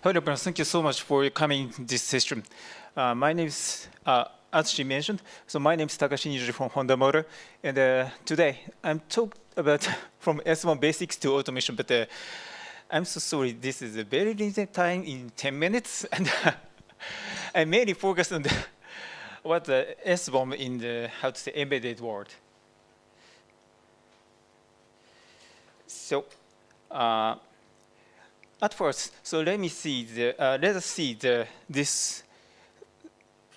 Hello, everyone. Thank you so much for coming to this session. My name is, as she mentioned, so my name is Takashi Ninjouji from Honda Motor, and today I'm talking about from SBOM basics to automation, but I'm so sorry, this is a very limited time in 10 minutes, and I mainly focused on what the SBOM in the, how to say, embedded world. So, at first, so let me see let us see this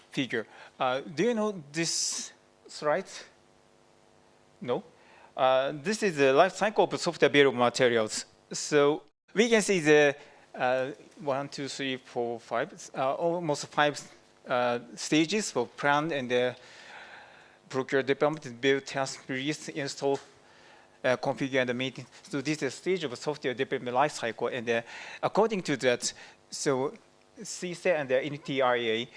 figure. Do you know this slide? No. This is the life cycle of software build materials. So we can see the 1, 2, 3, 4, 5, almost 5 stages for plan and procure, development, build, test, release, install, configure and maintain. So this is a stage of a software development lifecycle, and according to that, so CSA and the NTIA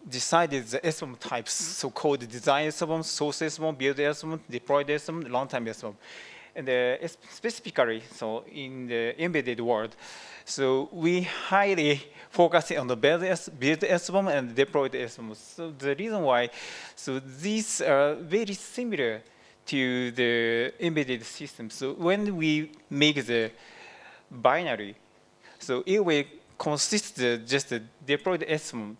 decided the SBOM types, so-called design SBOM, source SBOM, build SBOM, deployed SBOM, runtime SBOM. And specifically, so in the embedded world, so we highly focus on the build SBOM and deployed SBOM. So the reason why, so these are very similar to the embedded system. So when we make the binary, so it will consist just the deployed SBOM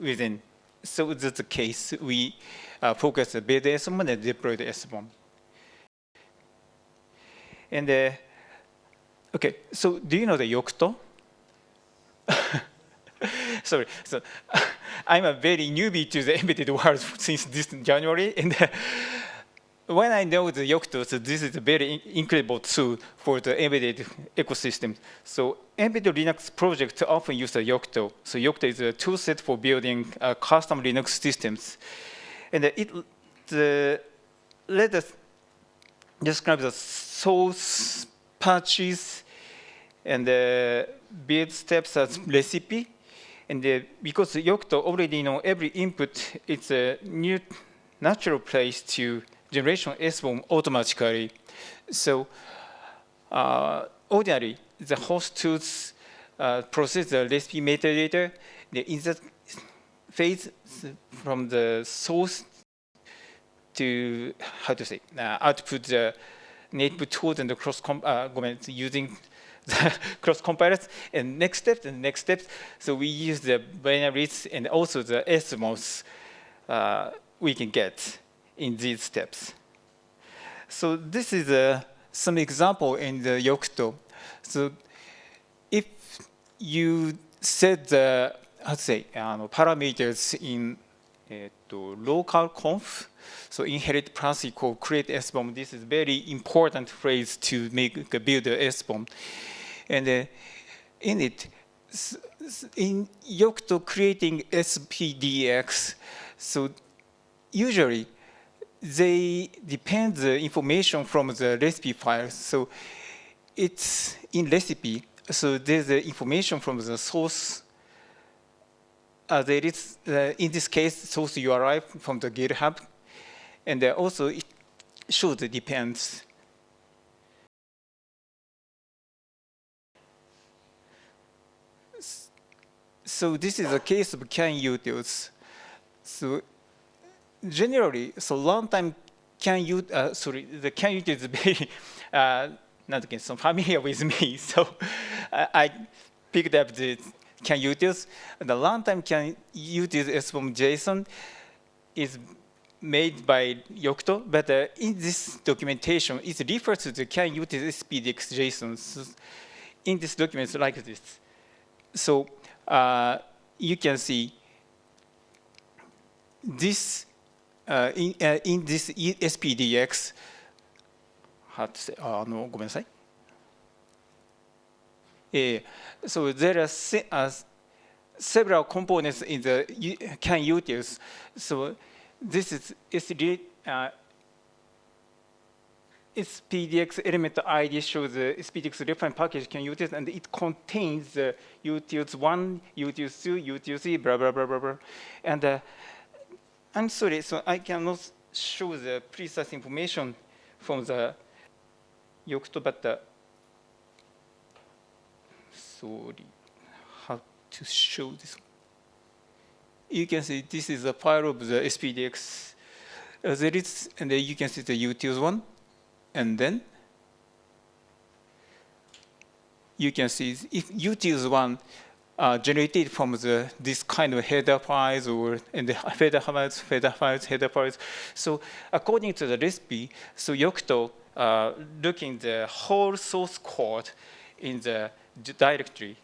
within. So that's the case. We focus the build SBOM and deployed SBOM. And okay, so do you know the Yocto? Sorry, so I'm a very newbie to the embedded world since this January, and when I know the Yocto, so this is a very incredible tool for the embedded ecosystem. So embedded Linux projects often use the Yocto. So Yocto is a tool set for building custom Linux systems. And let us describe the source patches and the build steps as recipe. And because Yocto already know every input, it's a new natural place to generation SBOM automatically. So ordinarily, the host tools process the recipe metadata. In that phase, from the source to, how to say, output the native tools and the cross comments using the cross compilers. And next step, so we use the binaries and also the SBOMs we can get in these steps. So this is some example in the Yocto. So if you set the, how to say, parameters in local conf, so inherit plus equal create SBOM, this is very important phrase to make build a SBOM. And in it, in Yocto creating SPDX, so usually they depend the information from the recipe file. So it's in recipe. So there's the information from the source. There is, in this case, source URI from the GitHub. And also it shows the depends. So this is a case of CAN utils. So generally, so runtime CAN the CAN util is very not again so familiar with me. So I picked up the CAN utils. The runtime CAN utils SBOM JSON is made by Yocto, but in this documentation, it refers to the CAN utils SPDX JSON. So in this document, it's like this. So you can see this in this SPDX, how to say, ごめんなさい. So there are several components in the CAN utils. So this is SPDX element ID shows the SPDX reference package CAN utils, and it contains the utils 1, utils 2, utils 3, blah, blah, blah, blah, blah. And I'm sorry, so I cannot show the precise information from the Yocto, but sorry, how to show this one. You can see this is a file of the SPDX as it is, and then you can see the utils one, and then you can see if utils one generated from this kind of header files or and the header files. So according to the recipe, so Yocto looking the whole source code in the directories,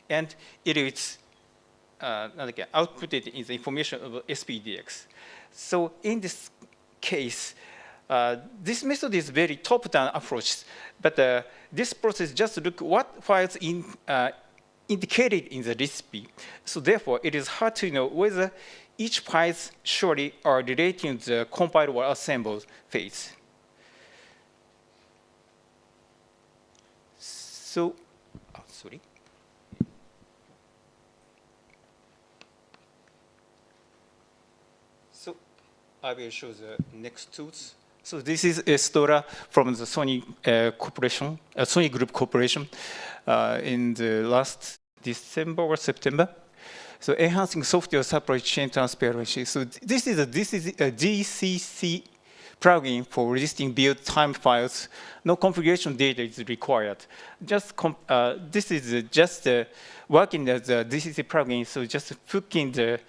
and it is outputted in the information of SPDX. So in this case, this method is very top-down approach, but this process just look what files indicated in the recipe. So therefore, it is hard to know whether each files surely are relating to the compile or assemble phase. So, sorry. So I will show the next tools. So this is a Stora from the Sony corporation, Sony Group Corporation, in the last December or September. So enhancing software supply chain transparency. So this is a GCC plugin for registering build time files. No configuration data is required. Just this is just working as a GCC plugin. So just hooking the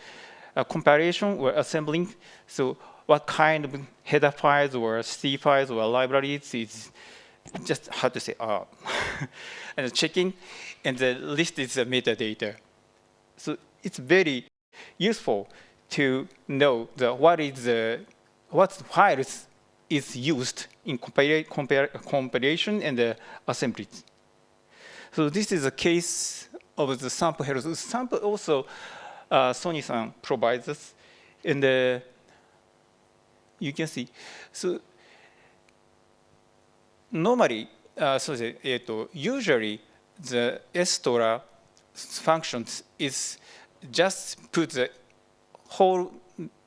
compilation or assembling. So what kind of header files or C files or libraries is just how to say and checking, and the list is the metadata. So it's very useful to know what files is used in compilation and assembly. So this is a case of the sample header. So sample also Sony-san provides us, and you can see. So normally, usually the Stora functions is just put the whole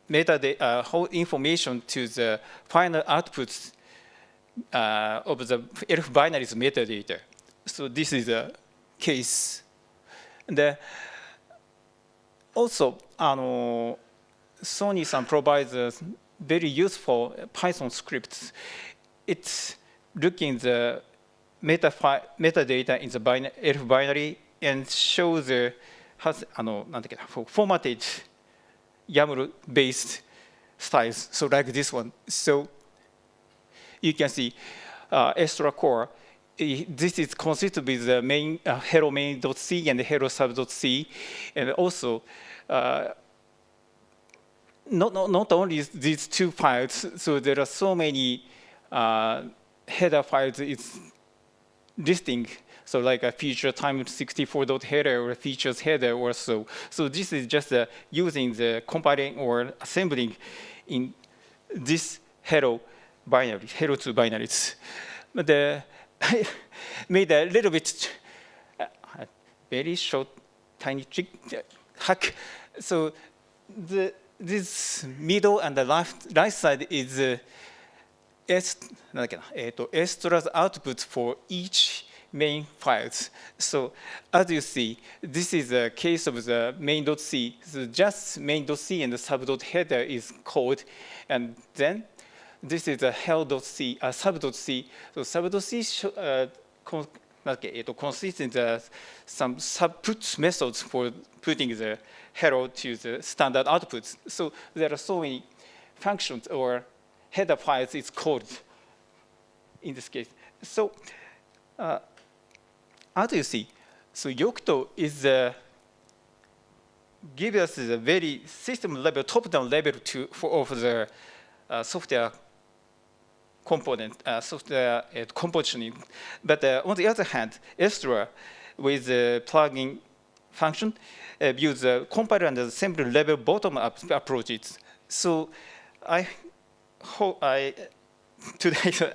metadata, whole information to the final outputs of the ELF binaries metadata. So this is a case. And also, Sony-san provides a very useful Python scripts. It's looking the metadata in the ELF binary and shows the formatted YAML-based styles. So like this one. So you can see Stora core. This is consistent with the main hello main.c and the hello sub.c, and also not only these two files. So there are so many header files it's listing. So like a feature time64.header or a features header or so. So this is just using the compiling or assembling in this hello binary, hello2 binaries. But I made a little bit very short, tiny trick hack. So this middle and the right side is Stora's output for each main files. So as you see, this is a case of the main.c. So just main.c and the sub.header is called, and then this is a hell.c, sub.c. So sub.c consists in some subput methods for putting the hello to the standard outputs. So there are so many functions or header files it's called in this case. So as you see, so Yocto is gives us a very system level, top-down level of the software component, software compositioning. But on the other hand, Stora with the plugin function builds a compiler and assembly level bottom-up approaches. So today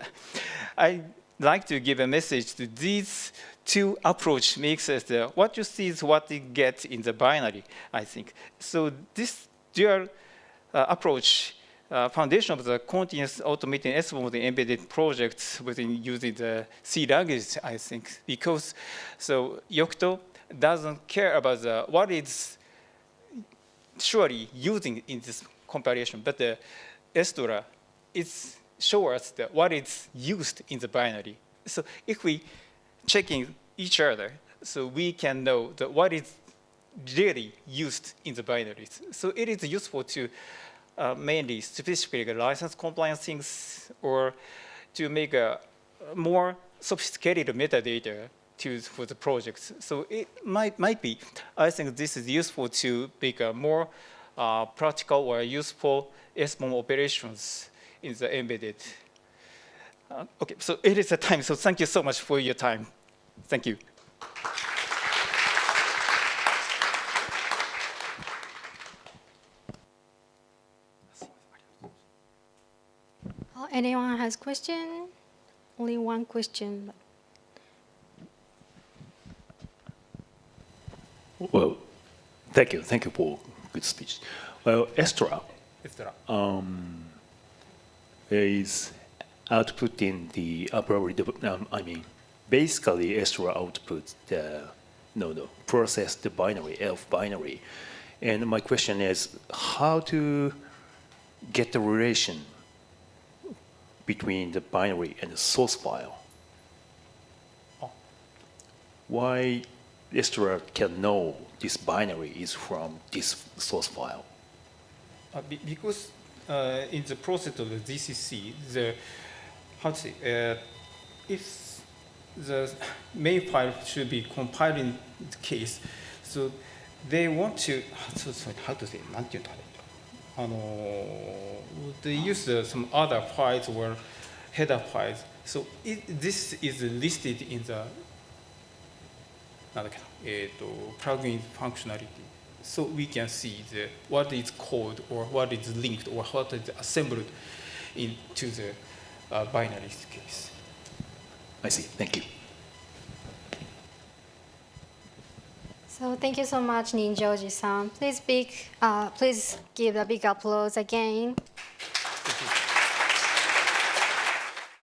I like to give a message to these two approach makes us what you see is what you get in the binary, I think. So this dual approach foundation of the continuous automated SBOM embedded projects within using the C language, I think, because so Yocto doesn't care about what is surely using in this comparison, but the Estora is show us what is used in the binary. So if we checking each other, so we can know what is really used in the binaries. So it is useful to mainly specifically license compliance things or to make a more sophisticated metadata for the projects. So it might be, I think this is useful to make a more practical or useful SBOM operations in the embedded. Okay, so it is a time, so thank you so much for your time. Thank you. Anyone has question? Only one question. Well, thank you for good speech. Well, Estora is outputting the basically Estora outputs the process the binary elf binary, and my question is how to get the relation between the binary and the source file. Why Estora can know this binary is from this source file? Because in the process of the DCC, if the main file should be compiled in the case, so they want to they use some other files or header files. So this is listed in the plugin functionality. So we can see what is called or what is linked or what is assembled into the binary case. I see. Thank you. So thank you so much, Ninjouji-san. Please give a big applause again.